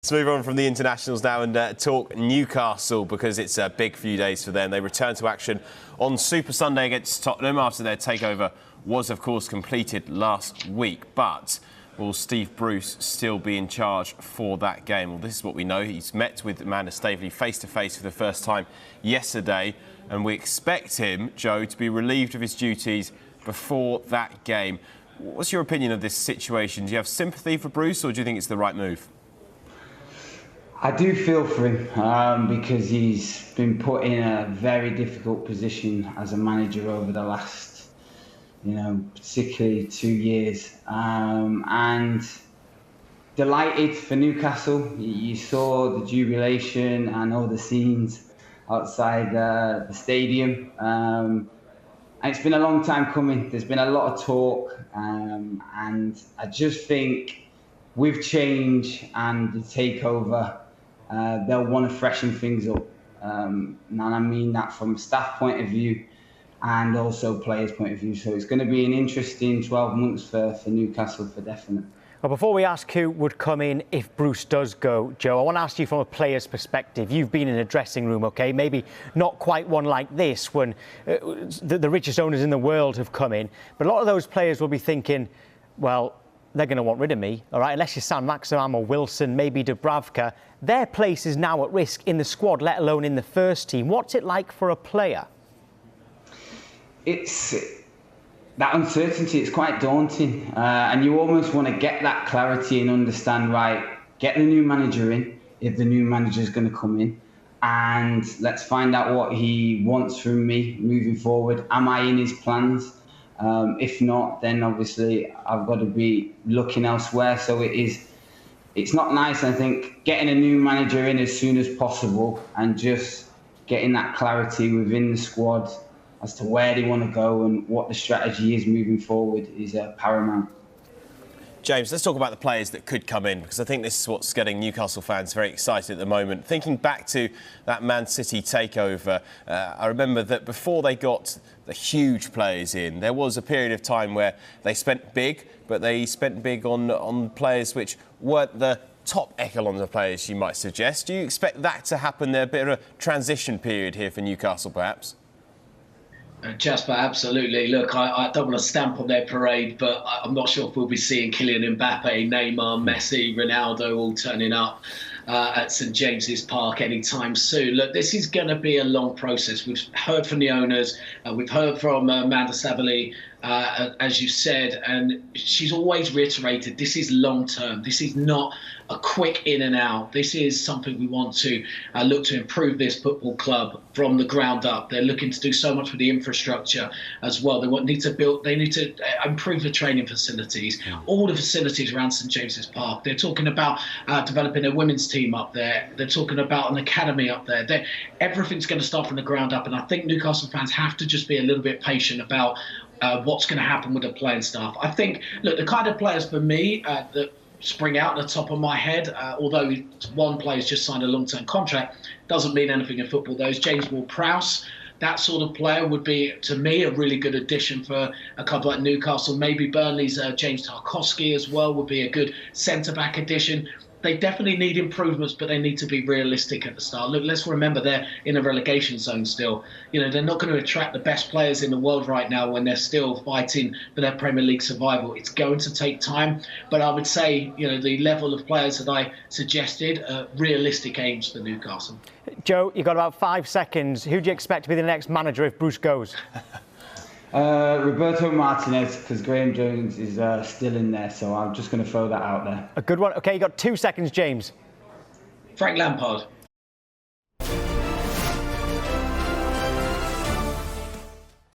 Let's move on from the internationals now and talk Newcastle, because it's a big few days for them. They return to action on Super Sunday against Tottenham after their takeover was, of course, completed last week. But will Steve Bruce still be in charge for that game? Well, this is what we know. He's met with Amanda Staveley face-to-face for the first time yesterday, and we expect him, Joe, to be relieved of his duties before that game. What's your opinion of this situation? Do you have sympathy for Bruce, or do you think it's the right move? I do feel for him because he's been put in a very difficult position as a manager over the last, particularly 2 years. And delighted for Newcastle. You saw the jubilation and all the scenes outside the stadium. And it's been a long time coming. There's been a lot of talk. And I just think with change and the takeover, they'll want to freshen things up. And I mean that from a staff point of view and also players' point of view. So it's going to be an interesting 12 months for Newcastle for definite. Well, before we ask who would come in if Bruce does go, Joe, I want to ask you from a player's perspective. You've been in a dressing room, OK? Maybe not quite one like this when the richest owners in the world have come in. But a lot of those players will be thinking, well, they're going to want rid of me, all right? Unless you're Sam Maximum or Wilson, maybe Dubravka. Their place is now at risk in the squad, let alone in the first team. What's it like for a player? It's that uncertainty. It's quite daunting. And you almost want to get that clarity and understand, right, get the new manager in, if the new manager is going to come in. And let's find out what he wants from me moving forward. Am I in his plans? If not, then obviously I've got to be looking elsewhere. So it's not nice. I think getting a new manager in as soon as possible and just getting that clarity within the squad as to where they want to go and what the strategy is moving forward is paramount. James, let's talk about the players that could come in, because I think this is what's getting Newcastle fans very excited at the moment. Thinking back to that Man City takeover, I remember that before they got the huge players in, there was a period of time where they spent big, but they spent big on players which weren't the top echelon of players, you might suggest. Do you expect that to happen? There a bit of a transition period here for Newcastle, perhaps? Jasper, absolutely. Look, I don't want to stamp on their parade, but I'm not sure if we'll be seeing Kylian Mbappe, Neymar, Messi, Ronaldo all turning up at St James's Park anytime soon. Look, this is going to be a long process. We've heard from the owners, we've heard from Amanda Staveley, as you said, and she's always reiterated this is long term. This is not a quick in and out. This is something we want to look to improve this football club from the ground up. They're looking to do so much with the infrastructure as well. They need to improve the training facilities, all the facilities around St James's Park. They're talking about developing a women's team up there. They're talking about an academy up there. Everything's going to start from the ground up, and I think Newcastle fans have to just be a little bit patient about what's going to happen with the playing staff. I think, look, the kind of players for me that spring out at the top of my head, although one player's just signed a long-term contract, doesn't mean anything in football. Those James Ward-Prowse, that sort of player would be, to me, a really good addition for a club like Newcastle. Maybe Burnley's James Tarkowski as well would be a good centre-back addition. They definitely need improvements, but they need to be realistic at the start. Look, let's remember they're in a relegation zone still. They're not going to attract the best players in the world right now when they're still fighting for their Premier League survival. It's going to take time, but I would say, the level of players that I suggested are realistic aims for Newcastle. Joe, you've got about 5 seconds. Who do you expect to be the next manager if Bruce goes? Roberto Martinez, because Graham Jones is still in there, so I'm just going to throw that out there. A good one. OK, you've got 2 seconds, James. Frank Lampard.